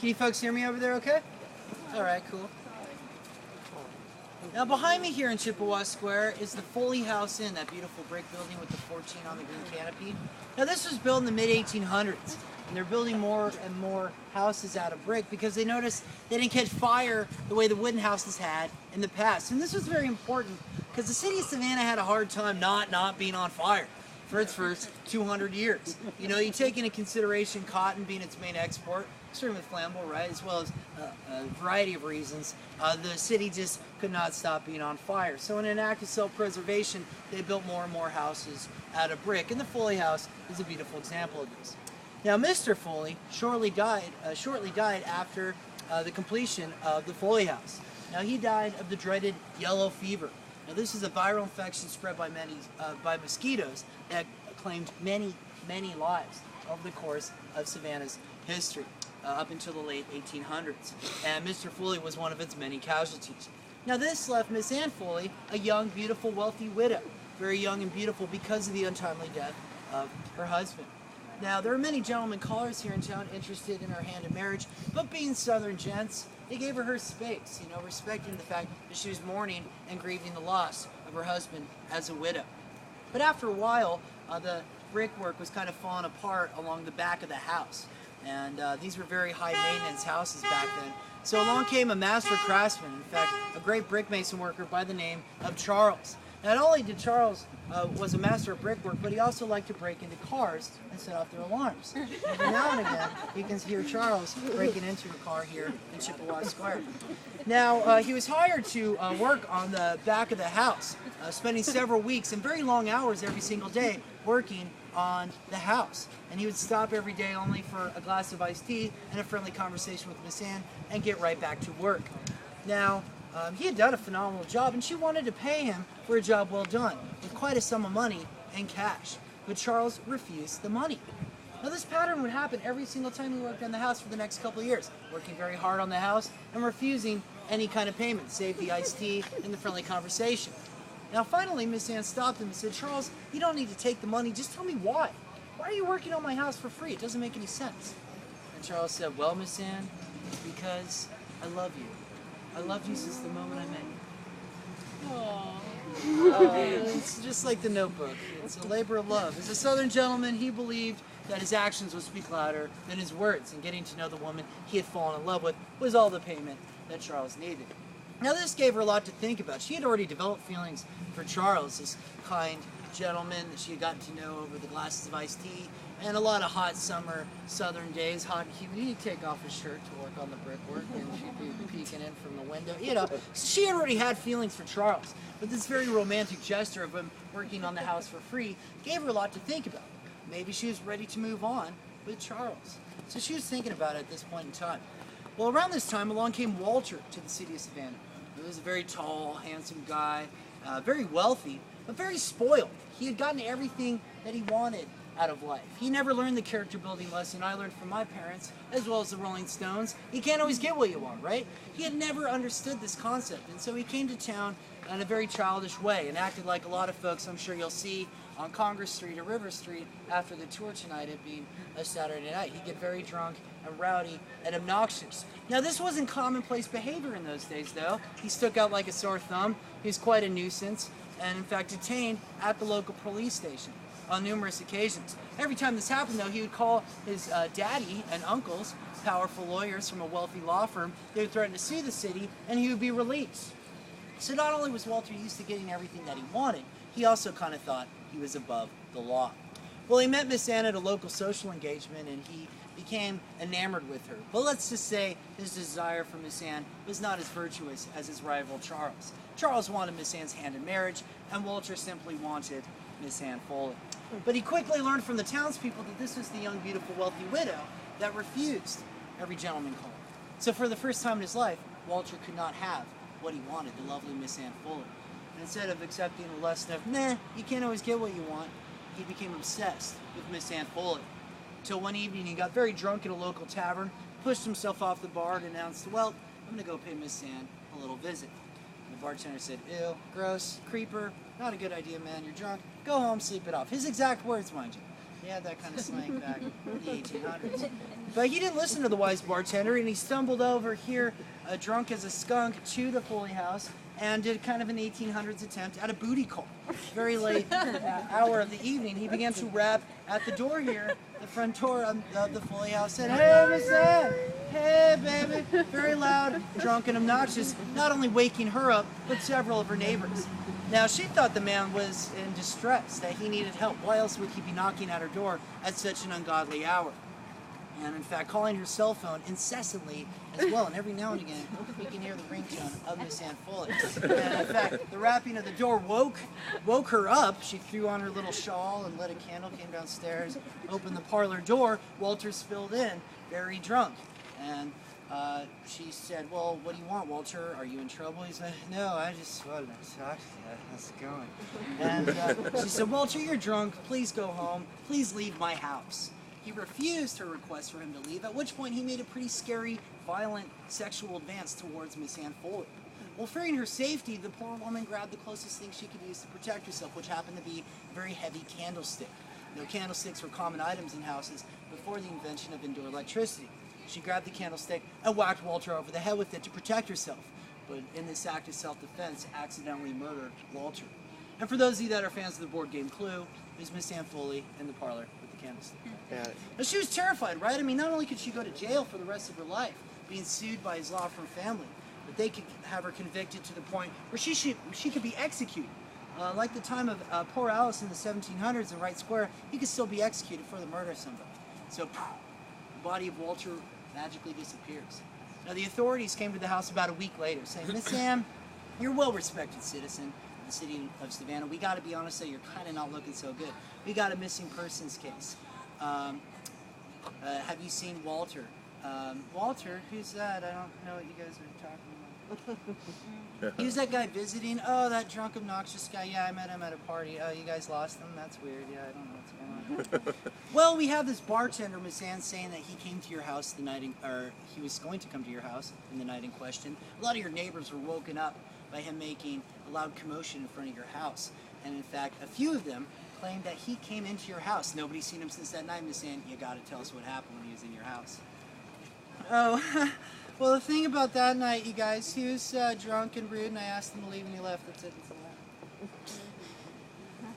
Can you folks hear me over there okay? All right, cool. Now behind me here in Chippewa Square is the Foley House Inn, that beautiful brick building with the 14 on the green canopy. Now this was built in the mid-1800s, and they're building more and more houses out of brick because they noticed they didn't catch fire the way the wooden houses had in the past. And this was very important because the city of Savannah had a hard time not being on fire for its first 200 years. You know, you take into consideration cotton being its main export, extremely flammable, right, as well as a variety of reasons. The city just could not stop being on fire. So in an act of self-preservation, they built more and more houses out of brick, and the Foley House is a beautiful example of this. Now, Mr. Foley shortly died after the completion of the Foley House. Now, he died of the dreaded yellow fever. Now, this is a viral infection spread by mosquitoes that claimed many lives over the course of Savannah's history. Up until the late 1800s, and Mr. Foley was one of its many casualties. Now this left Miss Anne Foley a young, beautiful, wealthy widow, very young and beautiful because of the untimely death of her husband. Now there are many gentlemen callers here in town interested in her hand in marriage, but being Southern gents, they gave her space, you know, respecting the fact that she was mourning and grieving the loss of her husband as a widow. But after a while, the brickwork was kind of falling apart along the back of the house. And these were very high maintenance houses back then. So along came a master craftsman, in fact, a great brick mason worker by the name of Charles. Not only did Charles was a master of brickwork, but he also liked to break into cars and set off their alarms. Every now and again, you can hear Charles breaking into a car here in Chippewa Square. Now, he was hired to work on the back of the house, spending several weeks and very long hours every single day working on the house. And he would stop every day only for a glass of iced tea and a friendly conversation with Miss Anne and get right back to work. Now, he had done a phenomenal job, and she wanted to pay him for a job well done with quite a sum of money and cash. But Charles refused the money. Now this pattern would happen every single time he worked on the house for the next couple of years, working very hard on the house and refusing any kind of payment, save the iced tea and the friendly conversation. Now finally, Miss Anne stopped him and said, "Charles, you don't need to take the money, just tell me why. Why are you working on my house for free? It doesn't make any sense." And Charles said, "Well, Miss Anne, because I love you. I loved you since the moment I met you." Aww. It's just like the Notebook. It's a labor of love. As a Southern gentleman, he believed that his actions would speak louder than his words, and getting to know the woman he had fallen in love with was all the payment that Charles needed. Now this gave her a lot to think about. She had already developed feelings for Charles, this kind gentleman that she had gotten to know over the glasses of iced tea and a lot of hot summer Southern days, hot and humid. He'd take off his shirt to work on the brickwork and she'd be peeking in from the window. You know, she had already had feelings for Charles, but this very romantic gesture of him working on the house for free gave her a lot to think about. Maybe she was ready to move on with Charles. So she was thinking about it at this point in time. Well, around this time, along came Walter to the city of Savannah. He was a very tall, handsome guy, very wealthy, but very spoiled. He had gotten everything that he wanted out of life. He never learned the character building lesson I learned from my parents, as well as the Rolling Stones. You can't always get what you want, right? He had never understood this concept, and so he came to town in a very childish way and acted like a lot of folks I'm sure you'll see on Congress Street or River Street after the tour tonight, it being a Saturday night. He'd get very drunk and rowdy and obnoxious. Now this wasn't commonplace behavior in those days though. He stuck out like a sore thumb. He was quite a nuisance and in fact detained at the local police station on numerous occasions. Every time this happened though, he would call his daddy and uncles, powerful lawyers from a wealthy law firm. They would threaten to sue the city and he would be released. So not only was Walter used to getting everything that he wanted, he also kind of thought he was above the law. Well, he met Miss Anne at a local social engagement and he became enamored with her. But let's just say his desire for Miss Anne was not as virtuous as his rival Charles. Charles wanted Miss Anne's hand in marriage and Walter simply wanted Miss Anne Foley. But he quickly learned from the townspeople that this was the young, beautiful, wealthy widow that refused every gentleman call. So for the first time in his life, Walter could not have what he wanted, the lovely Miss Anne Foley. And instead of accepting the lesson of, "Meh, you can't always get what you want," he became obsessed with Miss Anne Foley. Till one evening he got very drunk at a local tavern, pushed himself off the bar and announced, "Well, I'm gonna go pay Miss Anne a little visit." And the bartender said, "Ew, gross, creeper, not a good idea, man, you're drunk. Go home, sleep it off." His exact words, mind you. He had that kind of slang back in the 1800s. But he didn't listen to the wise bartender, and he stumbled over here, drunk as a skunk, to the Foley house and did kind of an 1800s attempt at a booty call. Very late hour of the evening, he began to rap at the door here, the front door of the Foley house, said, "Hey, Miss Ann! Hey, baby!" Very loud, drunk, and obnoxious, not only waking her up, but several of her neighbors. Now, she thought the man was in distress, that he needed help. Why else would he be knocking at her door at such an ungodly hour? And in fact, calling her cell phone incessantly as well. And every now and again, you can hear the ringtone of Miss Ann Foley. And in fact, the rapping of the door woke her up. She threw on her little shawl and lit a candle, came downstairs, opened the parlor door. Walter spilled in, very drunk. And she said, "Well, what do you want, Walter? Are you in trouble?" He said, "No, I just wanted to talk to you. How's it going?" And she said, "Walter, you're drunk. Please go home. Please leave my house." He refused her request for him to leave, at which point he made a pretty scary, violent, sexual advance towards Miss Ann Foley. Well, fearing her safety, the poor woman grabbed the closest thing she could use to protect herself, which happened to be a very heavy candlestick. You know, candlesticks were common items in houses before the invention of indoor electricity. She grabbed the candlestick and whacked Walter over the head with it to protect herself, but in this act of self-defense, accidentally murdered Walter. And for those of you that are fans of the board game Clue, there's Miss Ann Foley in the parlor with the candlestick. Yeah. Now, she was terrified, right? I mean, not only could she go to jail for the rest of her life, being sued by his law firm family, but they could have her convicted to the point where she could be executed. Like the time of poor Alice in the 1700s in Wright Square, he could still be executed for the murder of somebody. So, the body of Walter magically disappears. Now, the authorities came to the house about a week later, saying, "Miss Ann, you're a well-respected citizen of the city of Savannah. We got to be honest, though, you're kind of not looking so good. We got a missing persons case. Have you seen Walter?" "Walter? Who's that? I don't know what you guys are talking about." "He was that guy visiting." "Oh, that drunk, obnoxious guy. Yeah, I met him at a party." "Oh, you guys lost him? That's weird. Yeah, I don't know what's going on." "Well, we have this bartender, Miss Ann, saying that he came to your house the night or he was going to come to your house in the night in question. A lot of your neighbors were woken up by him making a loud commotion in front of your house. And in fact, a few of them claimed that he came into your house. Nobody's seen him since that night, Miss Ann. You got to tell us what happened when he was in your house." "Oh, well, the thing about that night, you guys, he was drunk and rude, and I asked him to leave, and he left. That's it."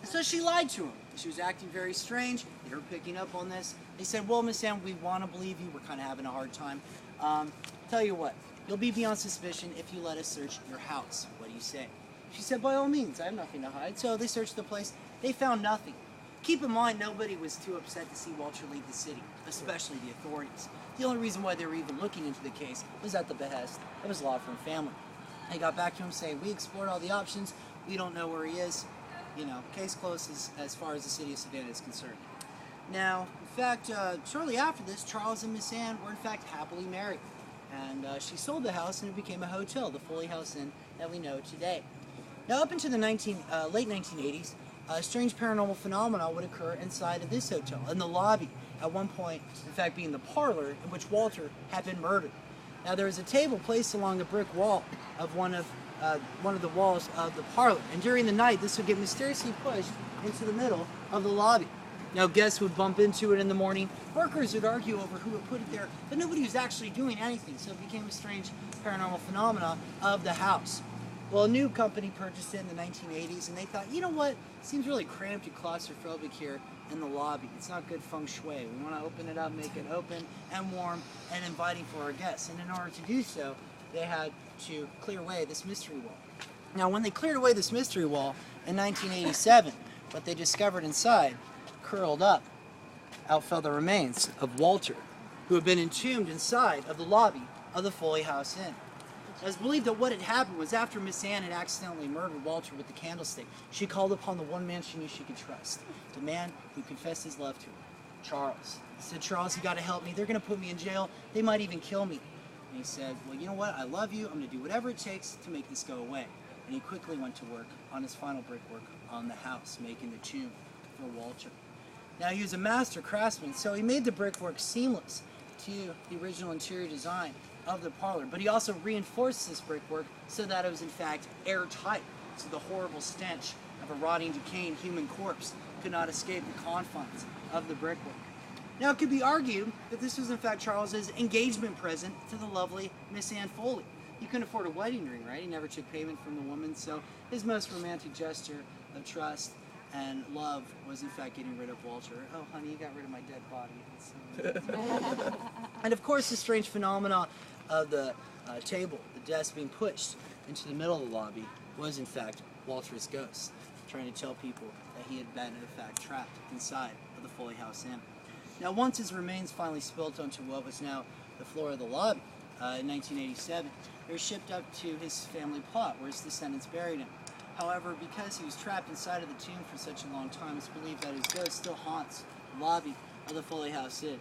So she lied to him. She was acting very strange. They were picking up on this. They said, "Well, Miss Ann, we want to believe you. We're kind of having a hard time. Tell you what, you'll be beyond suspicion if you let us search your house. What do you say?" She said, "By all means, I have nothing to hide." So they searched the place. They found nothing. Keep in mind, nobody was too upset to see Walter leave the city, especially the authorities. The only reason why they were even looking into the case was at the behest of his law firm family. They got back to him saying, "We explored all the options. We don't know where he is. You know, case closed as far as the city of Savannah is concerned." Now, in fact, shortly after this, Charles and Miss Ann were in fact happily married. And she sold the house and it became a hotel, the Foley House Inn that we know today. Now, up into the late 1980s, a strange paranormal phenomena would occur inside of this hotel, in the lobby, at one point, in fact, being the parlor in which Walter had been murdered. Now, there was a table placed along the brick wall of one of the walls of the parlor, and during the night, this would get mysteriously pushed into the middle of the lobby. Now, guests would bump into it in the morning. Workers would argue over who would put it there, but nobody was actually doing anything, so it became a strange paranormal phenomena of the house. Well, a new company purchased it in the 1980s, and they thought, you know what, it seems really cramped and claustrophobic here in the lobby. It's not good feng shui. We want to open it up, make it open and warm and inviting for our guests. And in order to do so, they had to clear away this mystery wall. Now, when they cleared away this mystery wall in 1987, what they discovered inside, curled up, out fell the remains of Walter, who had been entombed inside of the lobby of the Foley House Inn. It was believed that what had happened was after Miss Ann had accidentally murdered Walter with the candlestick, she called upon the one man she knew she could trust, the man who confessed his love to her, Charles. He said, "Charles, you got to help me. They're going to put me in jail. They might even kill me." And he said, "Well, you know what? I love you. I'm going to do whatever it takes to make this go away." And he quickly went to work on his final brickwork on the house, making the tomb for Walter. Now, he was a master craftsman, so he made the brickwork seamless to the original interior design of the parlor, but he also reinforced this brickwork so that it was in fact airtight, so the horrible stench of a rotting, decaying human corpse could not escape the confines of the brickwork. Now, it could be argued that this was in fact Charles's engagement present to the lovely Miss Anne Foley. He couldn't afford a wedding ring, right? He never took payment from the woman, so his most romantic gesture of trust and love was in fact getting rid of Walter. Oh, honey, you got rid of my dead body. And of course, the strange phenomena of the table, the desk being pushed into the middle of the lobby, was in fact Walter's ghost, trying to tell people that he had been in fact trapped inside of the Foley House Inn. Now, once his remains finally spilt onto what was now the floor of the lobby in 1987, they were shipped up to his family plot where his descendants buried him. However, because he was trapped inside of the tomb for such a long time, it's believed that his ghost still haunts the lobby of the Foley House Inn,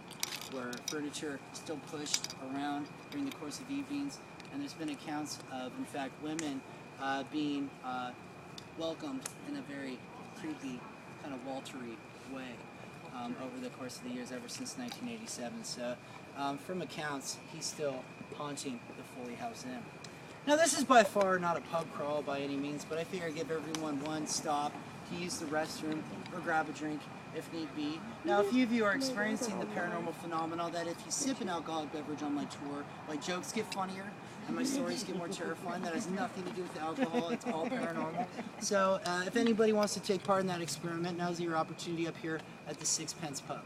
where furniture is still pushed around during the course of evenings, and there's been accounts of, in fact, women being welcomed in a very creepy, kind of Walter-y way. Over the course of the years, ever since 1987. So, from accounts, he's still haunting the Foley House Inn. Now, this is by far not a pub crawl by any means, but I figure I'd give everyone one stop to use the restroom or grab a drink if need be. Now, a few of you are experiencing the paranormal phenomenon that if you sip an alcoholic beverage on my tour, my jokes get funnier and my stories get more terrifying. That has nothing to do with the alcohol, it's all paranormal. So if anybody wants to take part in that experiment, now's your opportunity up here at the Sixpence Pub.